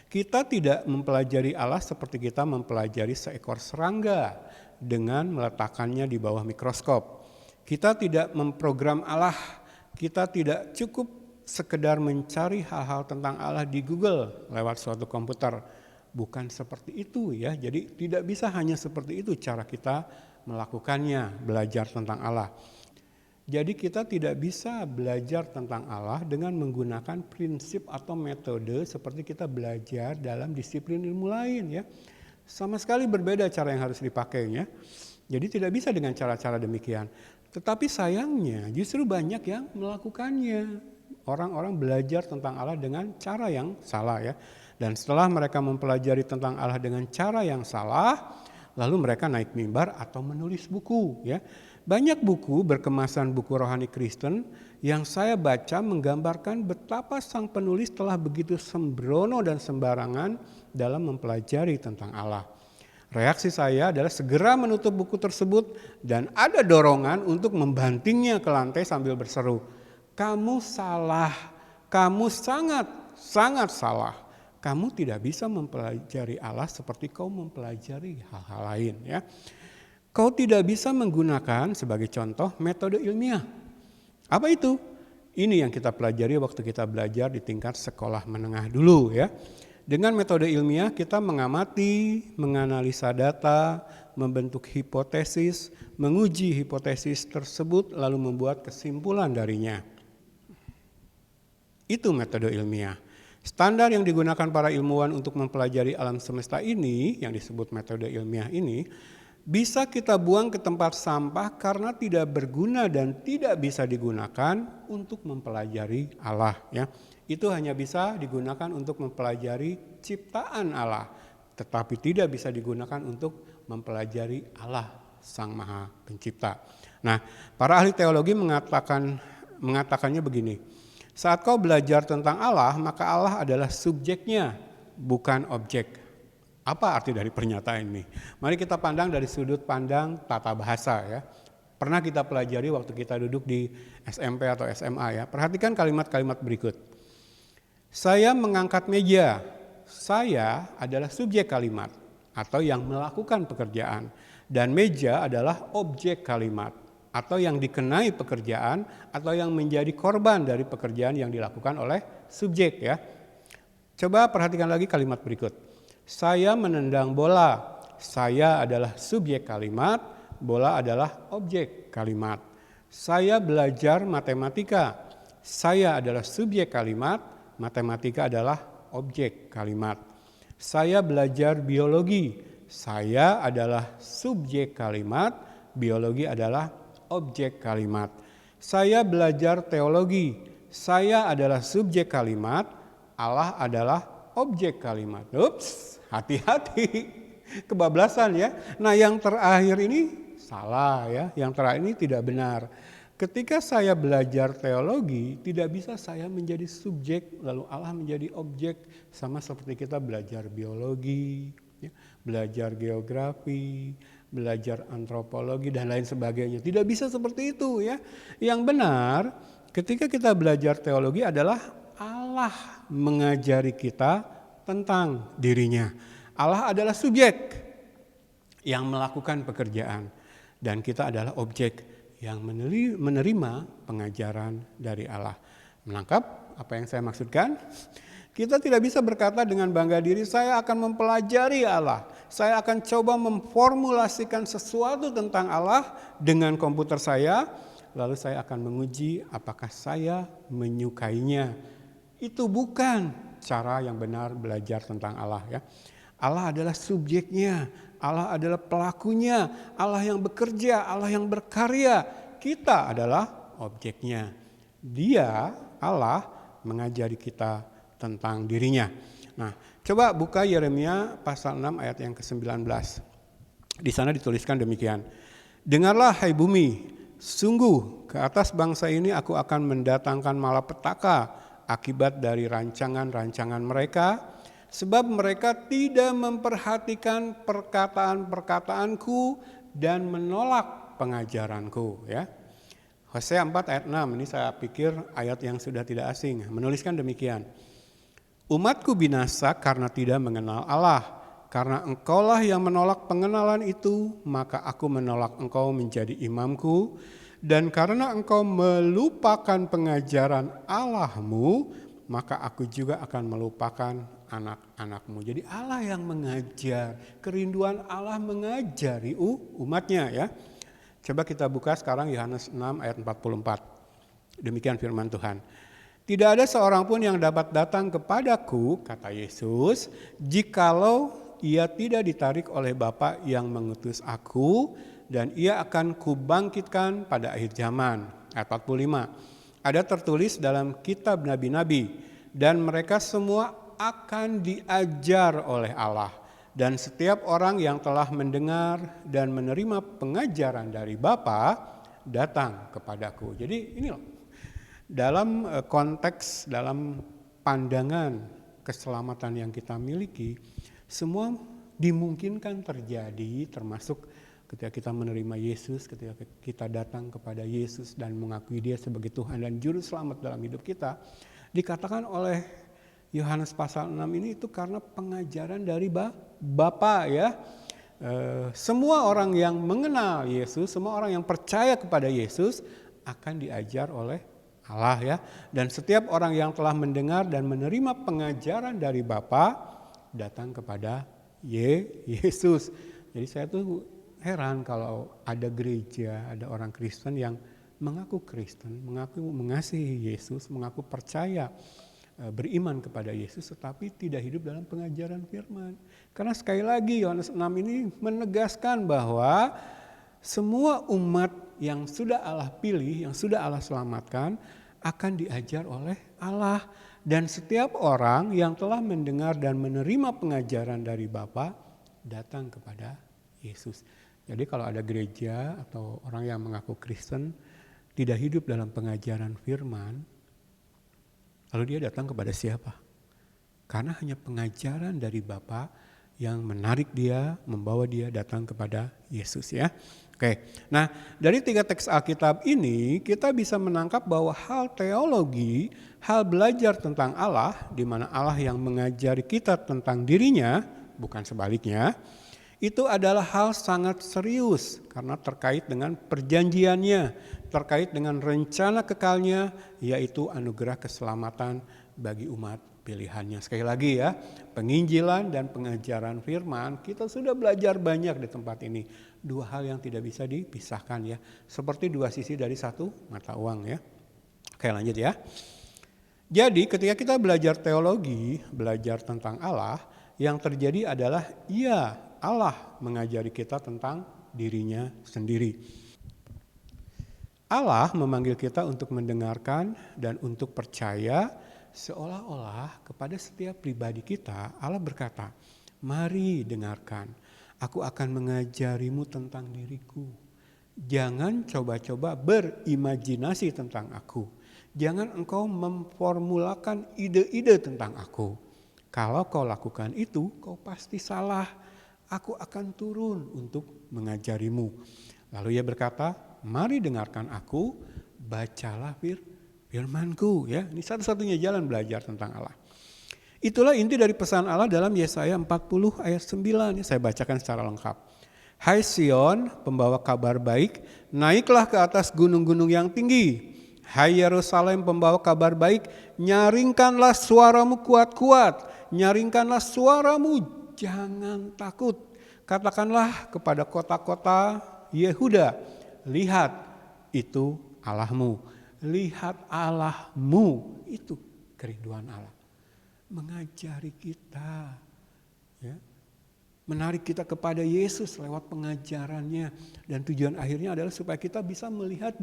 Kita tidak mempelajari Allah seperti kita mempelajari seekor serangga dengan meletakkannya di bawah mikroskop. Kita tidak memprogram Allah, kita tidak cukup sekedar mencari hal-hal tentang Allah di Google lewat suatu komputer. Bukan seperti itu ya, jadi tidak bisa hanya seperti itu cara kita melakukannya, belajar tentang Allah. Jadi kita tidak bisa belajar tentang Allah dengan menggunakan prinsip atau metode seperti kita belajar dalam disiplin ilmu lain ya. Sama sekali berbeda cara yang harus dipakainya. Jadi tidak bisa dengan cara-cara demikian. Tetapi sayangnya justru banyak yang melakukannya. Orang-orang belajar tentang Allah dengan cara yang salah ya. Dan setelah mereka mempelajari tentang Allah dengan cara yang salah, lalu mereka naik mimbar atau menulis buku ya. Banyak buku berkemasan buku rohani Kristen yang saya baca menggambarkan betapa sang penulis telah begitu sembrono dan sembarangan dalam mempelajari tentang Allah. Reaksi saya adalah segera menutup buku tersebut dan ada dorongan untuk membantingnya ke lantai sambil berseru, "Kamu salah, kamu sangat salah. Kamu tidak bisa mempelajari Allah seperti kau mempelajari hal-hal lain ya. Kau tidak bisa menggunakan sebagai contoh metode ilmiah." Apa itu? Ini yang kita pelajari waktu kita belajar di tingkat sekolah menengah dulu ya. Dengan metode ilmiah kita mengamati, menganalisa data, membentuk hipotesis, menguji hipotesis tersebut lalu membuat kesimpulan darinya. Itu metode ilmiah. Standar yang digunakan para ilmuwan untuk mempelajari alam semesta ini, yang disebut metode ilmiah ini, bisa kita buang ke tempat sampah karena tidak berguna dan tidak bisa digunakan untuk mempelajari Allah ya. Itu hanya bisa digunakan untuk mempelajari ciptaan Allah, tetapi tidak bisa digunakan untuk mempelajari Allah Sang Maha Pencipta. Nah, para ahli teologi mengatakannya begini. Saat kau belajar tentang Allah, maka Allah adalah subjeknya, bukan objek. Apa arti dari pernyataan ini? Mari kita pandang dari sudut pandang tata bahasa ya. Pernah kita pelajari waktu kita duduk di SMP atau SMA ya. Perhatikan kalimat-kalimat berikut. Saya mengangkat meja. Saya adalah subjek kalimat atau yang melakukan pekerjaan. Dan meja adalah objek kalimat atau yang dikenai pekerjaan atau yang menjadi korban dari pekerjaan yang dilakukan oleh subjek ya. Coba perhatikan lagi kalimat berikut. Saya menendang bola. Saya adalah subjek kalimat, bola adalah objek kalimat. Saya belajar matematika. Saya adalah subjek kalimat, matematika adalah objek kalimat. Saya belajar biologi. Saya adalah subjek kalimat, biologi adalah objek kalimat. Saya belajar teologi. Saya adalah subjek kalimat, Allah adalah objek kalimat. Ups, hati-hati. Kebablasan ya. Nah, yang terakhir ini salah ya. Yang terakhir ini tidak benar. Ketika saya belajar teologi, tidak bisa saya menjadi subjek lalu Allah menjadi objek, sama seperti kita belajar biologi, ya, belajar geografi, belajar antropologi dan lain sebagainya. Tidak bisa seperti itu ya. Yang benar, ketika kita belajar teologi adalah Allah mengajari kita tentang dirinya. Allah adalah subjek yang melakukan pekerjaan dan kita adalah objek yang menerima pengajaran dari Allah. Menangkap apa yang saya maksudkan? Kita tidak bisa berkata dengan bangga diri, saya akan mempelajari Allah. Saya akan coba memformulasikan sesuatu tentang Allah dengan komputer saya, lalu saya akan menguji apakah saya menyukainya. Itu bukan cara yang benar belajar tentang Allah ya. Allah adalah subjeknya, Allah adalah pelakunya, Allah yang bekerja, Allah yang berkarya. Kita adalah objeknya. Dia, Allah, mengajari kita tentang dirinya. Nah, coba buka Yeremia pasal 6 ayat yang ke-19. Di sana dituliskan demikian. Dengarlah hai bumi, sungguh ke atas bangsa ini aku akan mendatangkan malapetaka akibat dari rancangan-rancangan mereka. Sebab mereka tidak memperhatikan perkataan-perkataanku dan menolak pengajaranku. Ya. Hosea 4 ayat 6, ini saya pikir ayat yang sudah tidak asing. Menuliskan demikian. Umatku binasa karena tidak mengenal Allah. Karena engkaulah yang menolak pengenalan itu, maka aku menolak engkau menjadi imamku. Dan karena engkau melupakan pengajaran Allahmu, maka aku juga akan melupakan anak-anakmu. Jadi Allah yang mengajar, kerinduan Allah mengajari umatnya ya. Coba kita buka sekarang Yohanes 6 ayat 44. Demikian firman Tuhan. Tidak ada seorang pun yang dapat datang kepadaku, kata Yesus, jikalau ia tidak ditarik oleh Bapa yang mengutus aku, dan ia akan kubangkitkan pada akhir zaman. Ayat 45. Ada tertulis dalam kitab nabi-nabi, dan mereka semua akan diajar oleh Allah. Dan setiap orang yang telah mendengar dan menerima pengajaran dari Bapa datang kepadaku. Jadi ini loh, dalam konteks, dalam pandangan keselamatan yang kita miliki, semua dimungkinkan terjadi, termasuk ketika kita menerima Yesus, ketika kita datang kepada Yesus dan mengakui Dia sebagai Tuhan dan Juru Selamat dalam hidup kita. Dikatakan oleh Yohanes pasal 6 ini itu karena pengajaran dari Bapa ya. Semua orang yang mengenal Yesus, semua orang yang percaya kepada Yesus akan diajar oleh Allah ya. Dan setiap orang yang telah mendengar dan menerima pengajaran dari Bapa datang kepada Yesus. Jadi saya tuh heran kalau ada gereja, ada orang Kristen yang mengaku Kristen, mengaku mengasihi Yesus, mengaku percaya, beriman kepada Yesus, tetapi tidak hidup dalam pengajaran firman. Karena sekali lagi Yohanes 6 ini menegaskan bahwa semua umat yang sudah Allah pilih, yang sudah Allah selamatkan akan diajar oleh Allah. Dan setiap orang yang telah mendengar dan menerima pengajaran dari Bapa datang kepada Yesus. Jadi kalau ada gereja atau orang yang mengaku Kristen tidak hidup dalam pengajaran firman, lalu dia datang kepada siapa? Karena hanya pengajaran dari Bapa yang menarik dia, membawa dia datang kepada Yesus ya. Oke, nah dari 3 teks Alkitab ini kita bisa menangkap bahwa hal teologi, hal belajar tentang Allah, di mana Allah yang mengajari kita tentang dirinya, bukan sebaliknya, itu adalah hal sangat serius karena terkait dengan perjanjiannya, terkait dengan rencana kekalnya, yaitu anugerah keselamatan bagi umat pilihannya. Sekali lagi ya, penginjilan dan pengajaran firman kita sudah belajar banyak di tempat ini. Dua hal yang tidak bisa dipisahkan ya, seperti dua sisi dari satu mata uang ya. Oke, lanjut ya. Jadi ketika kita belajar teologi, belajar tentang Allah, yang terjadi adalah Allah mengajari kita tentang dirinya sendiri. Allah memanggil kita untuk mendengarkan dan untuk percaya, seolah-olah kepada setiap pribadi kita Allah berkata, mari dengarkan, aku akan mengajarimu tentang diriku. Jangan coba-coba berimajinasi tentang aku. Jangan engkau memformulakan ide-ide tentang aku. Kalau kau lakukan itu, kau pasti salah. Aku akan turun untuk mengajarimu. Lalu ia berkata, mari dengarkan aku, bacalah firmanku. Ya, ini satu-satunya jalan belajar tentang Allah. Itulah inti dari pesan Allah dalam Yesaya 40 ayat 9. Ya, saya bacakan secara lengkap. Hai Sion, pembawa kabar baik, naiklah ke atas gunung-gunung yang tinggi. Hai Yerusalem, pembawa kabar baik, nyaringkanlah suaramu kuat-kuat. Nyaringkanlah suaramu, jangan takut. Katakanlah kepada kota-kota Yehuda, lihat itu Allahmu. Lihat Allahmu, itu kerinduan Allah. Mengajari kita, ya, menarik kita kepada Yesus lewat pengajarannya. Dan tujuan akhirnya adalah supaya kita bisa melihat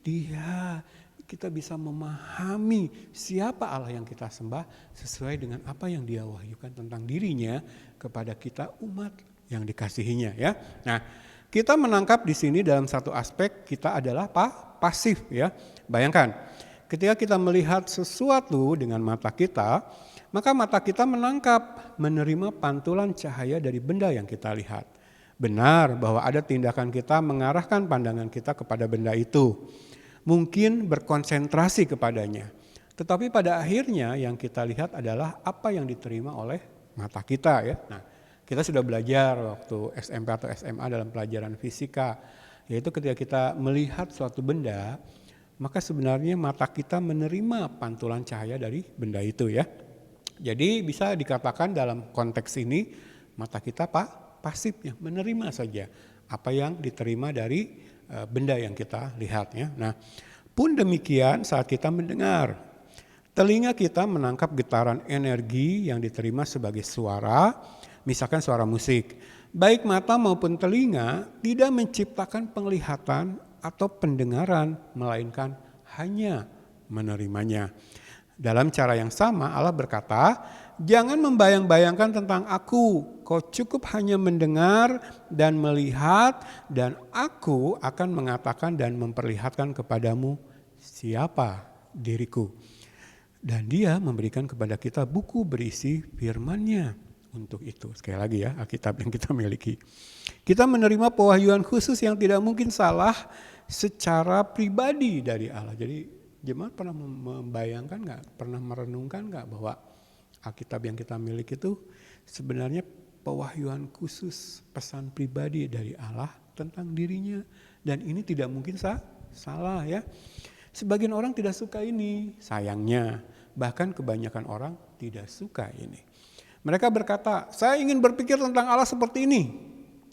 Dia. Kita bisa memahami siapa Allah yang kita sembah sesuai dengan apa yang Dia wahyukan tentang dirinya kepada kita umat yang dikasihinya ya. Nah, kita menangkap di sini dalam satu aspek kita adalah pasif ya. Bayangkan, ketika kita melihat sesuatu dengan mata kita, maka mata kita menangkap, menerima pantulan cahaya dari benda yang kita lihat. Benar bahwa ada tindakan kita mengarahkan pandangan kita kepada benda itu. Mungkin berkonsentrasi kepadanya. Tetapi pada akhirnya yang kita lihat adalah apa yang diterima oleh mata kita ya. Nah, kita sudah belajar waktu SMP atau SMA dalam pelajaran fisika, yaitu ketika kita melihat suatu benda, maka sebenarnya mata kita menerima pantulan cahaya dari benda itu ya. Jadi bisa dikatakan dalam konteks ini mata kita pasifnya menerima saja apa yang diterima dari benda yang kita lihat ya. Nah, pun demikian saat kita mendengar, telinga kita menangkap getaran energi yang diterima sebagai suara, misalkan suara musik. Baik mata maupun telinga tidak menciptakan penglihatan atau pendengaran, melainkan hanya menerimanya. Dalam cara yang sama Allah berkata, jangan membayang-bayangkan tentang aku, kau cukup hanya mendengar dan melihat dan aku akan mengatakan dan memperlihatkan kepadamu siapa diriku. Dan Dia memberikan kepada kita buku berisi firman-Nya untuk itu. Sekali lagi ya, Alkitab yang kita miliki. Kita menerima pewahyuan khusus yang tidak mungkin salah secara pribadi dari Allah. Jadi jemaat pernah membayangkan gak, pernah merenungkan gak bahwa Alkitab yang kita miliki itu sebenarnya pewahyuan khusus, pesan pribadi dari Allah tentang dirinya. Dan ini tidak mungkin salah ya. Sebagian orang tidak suka ini, sayangnya. Bahkan kebanyakan orang tidak suka ini. Mereka berkata, saya ingin berpikir tentang Allah seperti ini.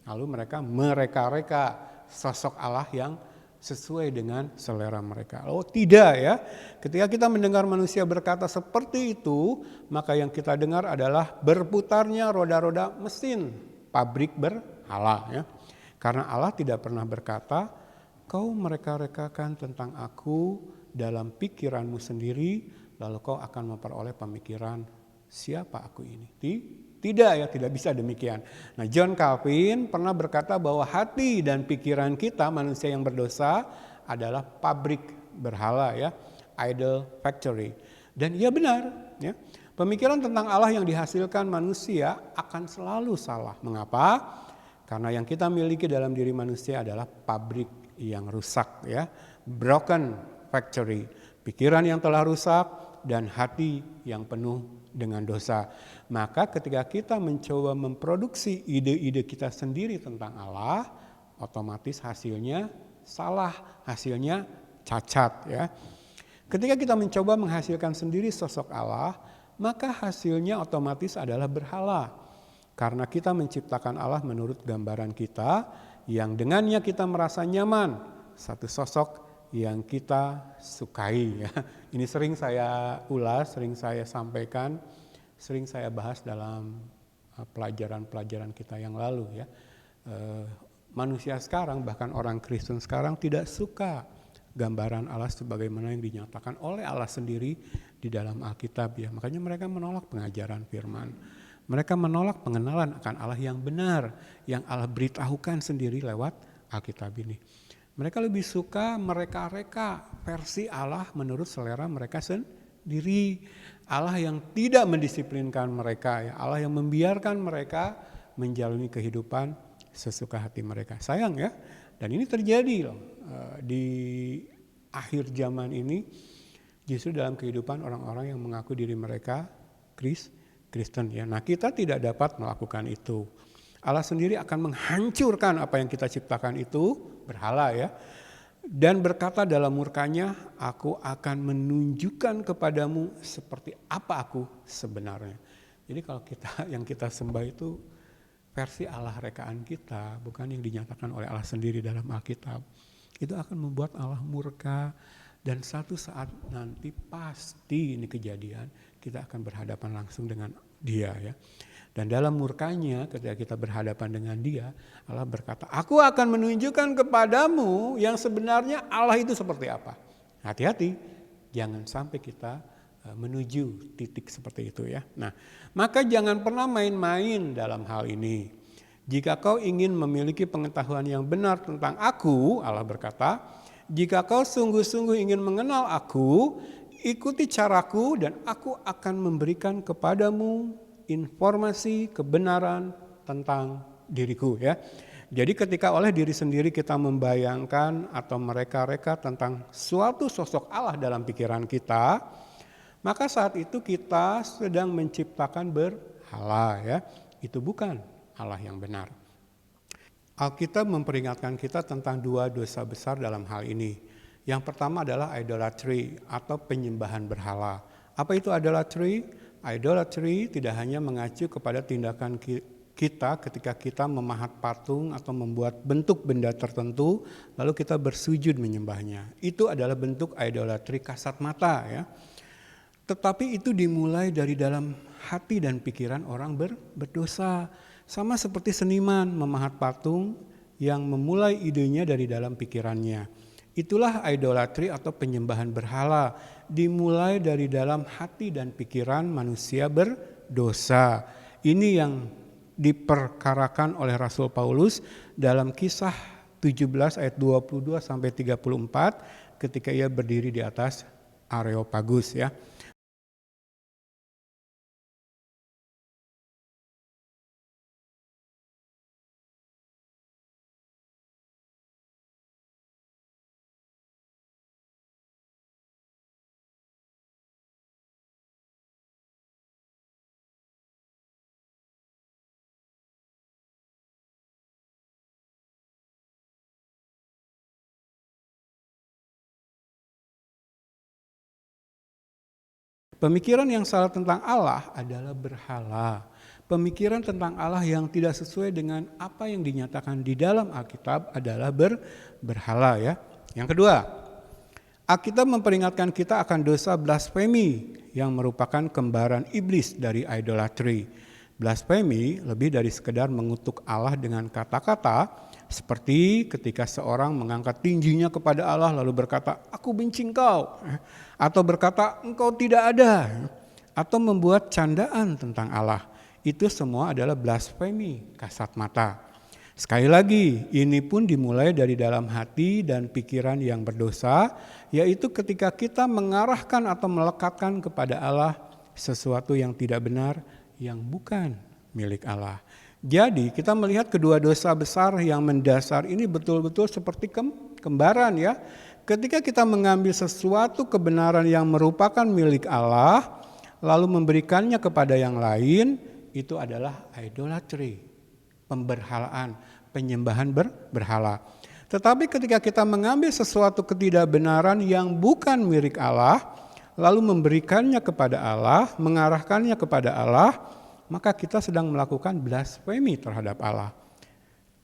Lalu mereka mereka-reka sosok Allah yang sesuai dengan selera mereka. Oh tidak ya, ketika kita mendengar manusia berkata seperti itu, maka yang kita dengar adalah berputarnya roda-roda mesin pabrik berhala ya. Karena Allah tidak pernah berkata, kau mereka-rekakan tentang aku dalam pikiranmu sendiri, lalu kau akan memperoleh pemikiran siapa aku ini. Tidak ya, tidak bisa demikian. Nah, John Calvin pernah berkata bahwa hati dan pikiran kita manusia yang berdosa adalah pabrik berhala ya, idol factory. Dan ia benar ya. Pemikiran tentang Allah yang dihasilkan manusia akan selalu salah. Mengapa? Karena yang kita miliki dalam diri manusia adalah pabrik yang rusak ya, broken factory. Pikiran yang telah rusak dan hati yang penuh dengan dosa. Maka ketika kita mencoba memproduksi ide-ide kita sendiri tentang Allah, otomatis hasilnya salah, hasilnya cacat ya. Ketika kita mencoba menghasilkan sendiri sosok Allah, maka hasilnya otomatis adalah berhala. Karena kita menciptakan Allah menurut gambaran kita, yang dengannya kita merasa nyaman, satu sosok yang kita sukai. Ya. Ini sering saya ulas, sering saya sampaikan, sering saya bahas dalam pelajaran-pelajaran kita yang lalu. Ya. Manusia sekarang, bahkan orang Kristen sekarang tidak suka gambaran Allah sebagaimana yang dinyatakan oleh Allah sendiri di dalam Alkitab. Ya. Makanya mereka menolak pengajaran firman. Mereka menolak pengenalan akan Allah yang benar, yang Allah beritahukan sendiri lewat Alkitab ini. Mereka lebih suka mereka-reka versi Allah menurut selera mereka sendiri. Allah yang tidak mendisiplinkan mereka, ya. Allah yang membiarkan mereka menjalani kehidupan sesuka hati mereka. Sayang ya, dan ini terjadi loh di akhir zaman ini, justru dalam kehidupan orang-orang yang mengaku diri mereka Kristen. Ya. Nah, kita tidak dapat melakukan itu. Allah sendiri akan menghancurkan apa yang kita ciptakan itu, berhala ya. Dan berkata dalam murkanya, aku akan menunjukkan kepadamu seperti apa aku sebenarnya. Jadi kalau yang kita sembah itu versi Allah rekaan kita, bukan yang dinyatakan oleh Allah sendiri dalam Alkitab. Itu akan membuat Allah murka, dan satu saat nanti pasti ini kejadian, kita akan berhadapan langsung dengan Dia ya. Dan dalam murkanya ketika kita berhadapan dengan Dia, Allah berkata, aku akan menunjukkan kepadamu yang sebenarnya Allah itu seperti apa. Hati-hati, jangan sampai kita menuju titik seperti itu ya. Nah, maka jangan pernah main-main dalam hal ini. Jika kau ingin memiliki pengetahuan yang benar tentang aku, Allah berkata, jika kau sungguh-sungguh ingin mengenal aku, ikuti caraku dan aku akan memberikan kepadamu informasi kebenaran tentang diriku ya. Jadi ketika oleh diri sendiri kita membayangkan atau mereka-reka tentang suatu sosok Allah dalam pikiran kita, maka saat itu kita sedang menciptakan berhala ya. Itu bukan Allah yang benar. Alkitab memperingatkan kita tentang dua dosa besar dalam hal ini. Yang pertama adalah idolatry atau penyembahan berhala. Apa itu idolatry? Idolatry tidak hanya mengacu kepada tindakan kita ketika kita memahat patung atau membuat bentuk benda tertentu lalu kita bersujud menyembahnya. Itu adalah bentuk idolatry kasat mata ya. Tetapi itu dimulai dari dalam hati dan pikiran orang berdosa. Sama seperti seniman memahat patung yang memulai idenya dari dalam pikirannya. Itulah idolatry atau penyembahan berhala, dimulai dari dalam hati dan pikiran manusia berdosa. Ini yang diperkarakan oleh Rasul Paulus dalam Kisah 17 ayat 22 sampai 34 ketika ia berdiri di atas Areopagus ya. Pemikiran yang salah tentang Allah adalah berhala. Pemikiran tentang Allah yang tidak sesuai dengan apa yang dinyatakan di dalam Alkitab adalah berhala ya. Yang kedua, Alkitab memperingatkan kita akan dosa blasfemi yang merupakan kembaran iblis dari idolatry. Blasfemi lebih dari sekedar mengutuk Allah dengan kata-kata, seperti ketika seorang mengangkat tinjunya kepada Allah lalu berkata, aku benci engkau. Atau berkata, engkau tidak ada. Atau membuat candaan tentang Allah. Itu semua adalah blasfemi kasat mata. Sekali lagi, ini pun dimulai dari dalam hati dan pikiran yang berdosa, yaitu ketika kita mengarahkan atau melekatkan kepada Allah sesuatu yang tidak benar, yang bukan milik Allah. Jadi kita melihat kedua dosa besar yang mendasar ini betul-betul seperti kembaran ya. Ketika kita mengambil sesuatu kebenaran yang merupakan milik Allah, lalu memberikannya kepada yang lain, itu adalah idolatry, pemberhalaan, penyembahan berhala. Tetapi ketika kita mengambil sesuatu ketidakbenaran yang bukan milik Allah, lalu memberikannya kepada Allah, mengarahkannya kepada Allah, maka kita sedang melakukan blasfemi terhadap Allah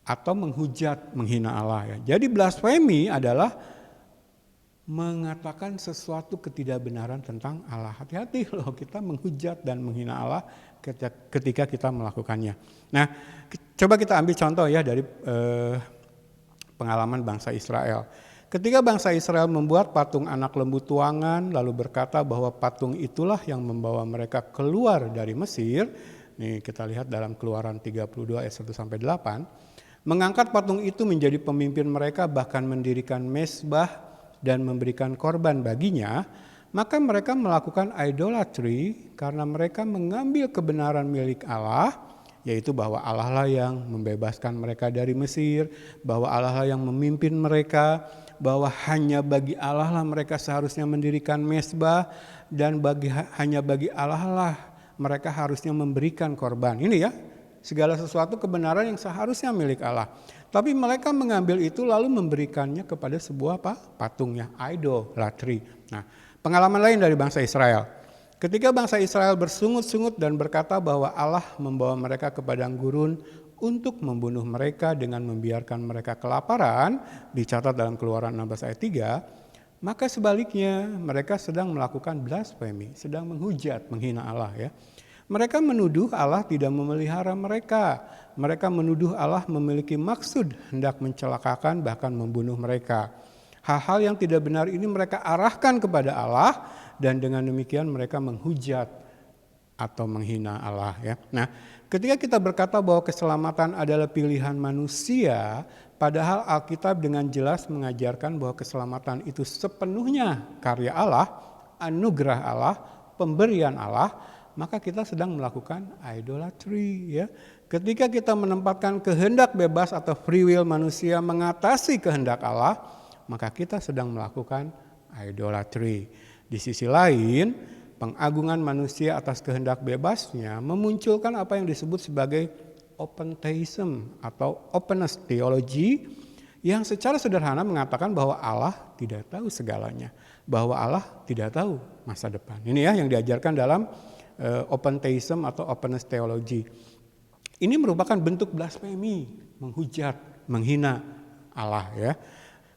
atau menghujat, menghina Allah ya. Jadi blasfemi adalah mengatakan sesuatu ketidakbenaran tentang Allah. Hati-hati loh kita menghujat dan menghina Allah ketika kita melakukannya. Nah, coba kita ambil contoh ya dari pengalaman bangsa Israel. Ketika bangsa Israel membuat patung anak lembu tuangan lalu berkata bahwa patung itulah yang membawa mereka keluar dari Mesir. Nih kita lihat dalam Keluaran 32 ayat 1 sampai 8. Mengangkat patung itu menjadi pemimpin mereka, bahkan mendirikan mezbah dan memberikan korban baginya, maka mereka melakukan idolatry karena mereka mengambil kebenaran milik Allah, yaitu bahwa Allah lah yang membebaskan mereka dari Mesir, bahwa Allah lah yang memimpin mereka, bahwa hanya bagi Allah lah mereka seharusnya mendirikan mezbah, dan hanya bagi Allah lah mereka harusnya memberikan korban. Ini ya, segala sesuatu kebenaran yang seharusnya milik Allah. Tapi mereka mengambil itu lalu memberikannya kepada sebuah patungnya, idolatry. Nah, pengalaman lain dari bangsa Israel. Ketika bangsa Israel bersungut-sungut dan berkata bahwa Allah membawa mereka ke padang gurun untuk membunuh mereka dengan membiarkan mereka kelaparan, dicatat dalam Keluaran 16 ayat 3, maka sebaliknya mereka sedang melakukan blasfemi, sedang menghujat, menghina Allah ya. Mereka menuduh Allah tidak memelihara mereka. Mereka menuduh Allah memiliki maksud hendak mencelakakan bahkan membunuh mereka. Hal-hal yang tidak benar ini mereka arahkan kepada Allah dan dengan demikian mereka menghujat atau menghina Allah ya. Nah, ketika kita berkata bahwa keselamatan adalah pilihan manusia, padahal Alkitab dengan jelas mengajarkan bahwa keselamatan itu sepenuhnya karya Allah, anugerah Allah, pemberian Allah, maka kita sedang melakukan idolatry ya. Ketika kita menempatkan kehendak bebas atau free will manusia mengatasi kehendak Allah, maka kita sedang melakukan idolatry. Di sisi lain, pengagungan manusia atas kehendak bebasnya memunculkan apa yang disebut sebagai open theism atau openness theology yang secara sederhana mengatakan bahwa Allah tidak tahu segalanya, bahwa Allah tidak tahu masa depan. Ini ya yang diajarkan dalam open theism atau openness theology. Ini merupakan bentuk blasfemi, menghujat, menghina Allah ya.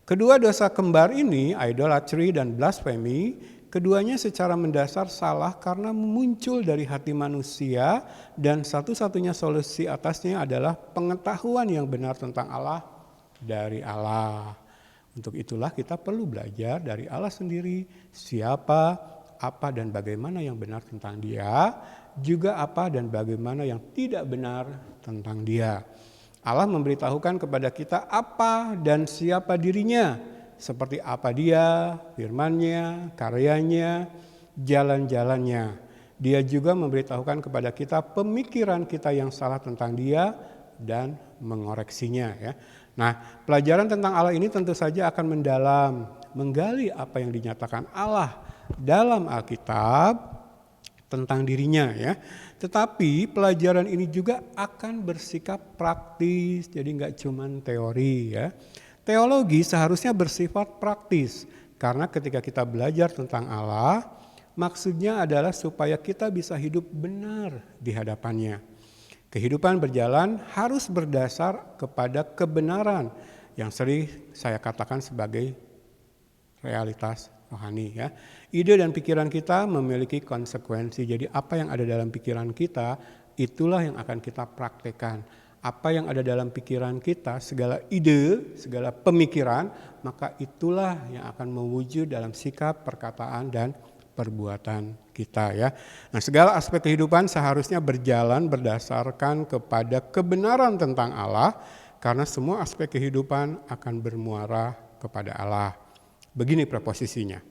Kedua dosa kembar ini, idolatry dan blasfemi, keduanya secara mendasar salah karena muncul dari hati manusia dan satu-satunya solusi atasnya adalah pengetahuan yang benar tentang Allah dari Allah. Untuk itulah kita perlu belajar dari Allah sendiri, siapa, apa dan bagaimana yang benar tentang Dia, juga apa dan bagaimana yang tidak benar tentang Dia. Allah memberitahukan kepada kita apa dan siapa dirinya, seperti apa Dia, firman-Nya, karyanya, jalan-jalannya. Dia juga memberitahukan kepada kita pemikiran kita yang salah tentang Dia dan mengoreksinya ya. Nah, pelajaran tentang Allah ini tentu saja akan mendalam, menggali apa yang dinyatakan Allah dalam Alkitab tentang dirinya ya. Tetapi pelajaran ini juga akan bersikap praktis, jadi nggak cuma teori ya. Teologi seharusnya bersifat praktis karena ketika kita belajar tentang Allah, maksudnya adalah supaya kita bisa hidup benar di hadapannya. Kehidupan berjalan harus berdasar kepada kebenaran yang sering saya katakan sebagai realitas rohani ya. Ide dan pikiran kita memiliki konsekuensi. Jadi apa yang ada dalam pikiran kita itulah yang akan kita praktekkan. Apa yang ada dalam pikiran kita, segala ide, segala pemikiran, maka itulah yang akan mewujud dalam sikap, perkataan dan perbuatan kita ya. Nah, segala aspek kehidupan seharusnya berjalan berdasarkan kepada kebenaran tentang Allah karena semua aspek kehidupan akan bermuara kepada Allah. Begini preposisinya.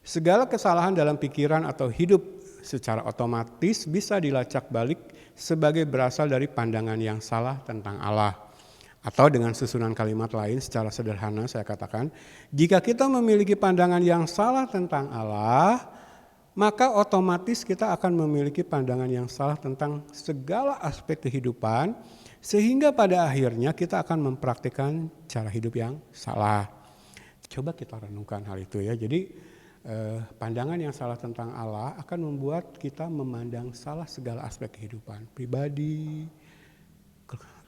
Segala kesalahan dalam pikiran atau hidup secara otomatis bisa dilacak balik sebagai berasal dari pandangan yang salah tentang Allah. Atau dengan susunan kalimat lain secara sederhana saya katakan, jika kita memiliki pandangan yang salah tentang Allah, maka otomatis kita akan memiliki pandangan yang salah tentang segala aspek kehidupan, sehingga pada akhirnya kita akan mempraktikkan cara hidup yang salah. Coba kita renungkan hal itu ya. Jadi pandangan yang salah tentang Allah akan membuat kita memandang salah segala aspek kehidupan pribadi,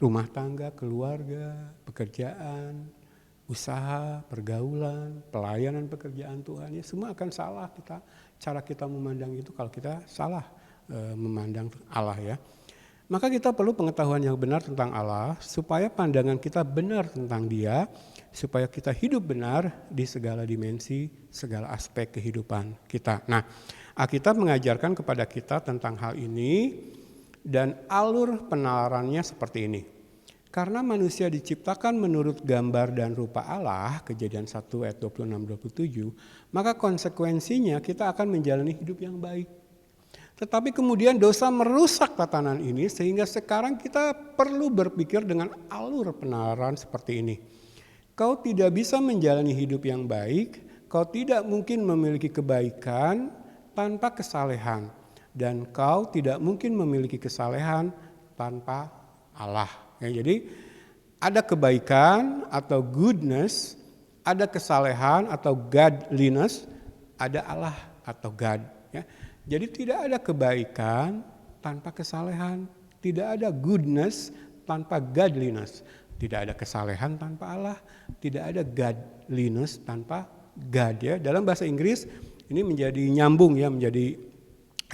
rumah tangga, keluarga, pekerjaan, usaha, pergaulan, pelayanan pekerjaan Tuhan, ya semua akan salah cara kita memandang itu kalau kita salah memandang Allah ya. Maka kita perlu pengetahuan yang benar tentang Allah supaya pandangan kita benar tentang Dia, supaya kita hidup benar di segala dimensi, segala aspek kehidupan kita. Nah, Alkitab mengajarkan kepada kita tentang hal ini dan alur penalarannya seperti ini. Karena manusia diciptakan menurut gambar dan rupa Allah, Kejadian 1 ayat 26-27, maka konsekuensinya kita akan menjalani hidup yang baik. Tetapi kemudian dosa merusak tatanan ini sehingga sekarang kita perlu berpikir dengan alur penalaran seperti ini. Kau tidak bisa menjalani hidup yang baik, kau tidak mungkin memiliki kebaikan tanpa kesalehan. Dan kau tidak mungkin memiliki kesalehan tanpa Allah. Ya, jadi ada kebaikan atau goodness, ada kesalehan atau godliness, ada Allah atau God. Ya. Jadi tidak ada kebaikan tanpa kesalehan, tidak ada goodness tanpa godliness, tidak ada kesalehan tanpa Allah, tidak ada godliness tanpa God. Ya. Dalam bahasa Inggris ini menjadi nyambung ya, menjadi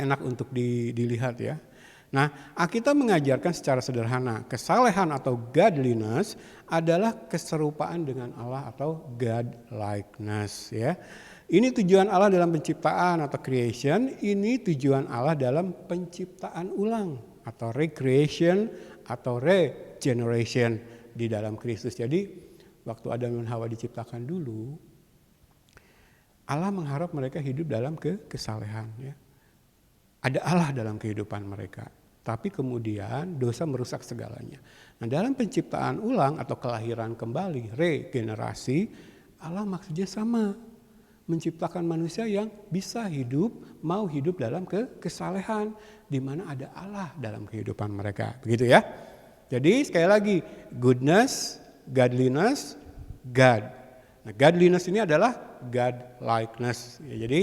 enak untuk dilihat ya. Nah, Alkitab mengajarkan secara sederhana, kesalehan atau godliness adalah keserupaan dengan Allah atau God-likeness ya. Ini tujuan Allah dalam penciptaan atau creation, ini tujuan Allah dalam penciptaan ulang atau recreation atau regeneration di dalam Kristus. Jadi, waktu Adam dan Hawa diciptakan dulu, Allah mengharap mereka hidup dalam kesalehan ya. Ada Allah dalam kehidupan mereka. Tapi kemudian dosa merusak segalanya. Nah, dalam penciptaan ulang atau kelahiran kembali, regenerasi, Allah maksudnya sama. Menciptakan manusia yang bisa hidup, mau hidup dalam kesalehan. Di mana ada Allah dalam kehidupan mereka. Begitu ya. Jadi sekali lagi, goodness, godliness, God. Nah, godliness ini adalah God-likeness. Ya, jadi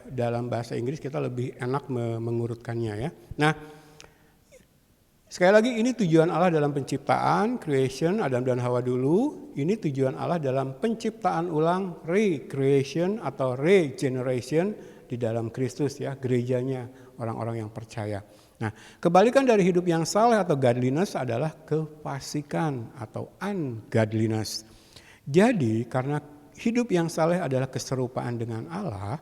dalam bahasa Inggris kita lebih enak mengurutkannya ya. Nah, sekali lagi ini tujuan Allah dalam penciptaan, creation, Adam dan Hawa dulu. Ini tujuan Allah dalam penciptaan ulang, recreation atau regeneration di dalam Kristus ya, gerejanya, orang-orang yang percaya. Nah, kebalikan dari hidup yang saleh atau godliness adalah kefasikan atau ungodliness. Jadi karena hidup yang saleh adalah keserupaan dengan Allah,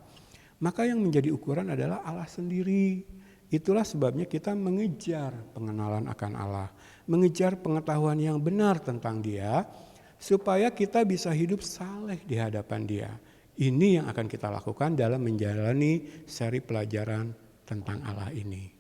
maka yang menjadi ukuran adalah Allah sendiri. Itulah sebabnya kita mengejar pengenalan akan Allah, mengejar pengetahuan yang benar tentang Dia, supaya kita bisa hidup saleh di hadapan Dia. Ini yang akan kita lakukan dalam menjalani seri pelajaran tentang Allah ini.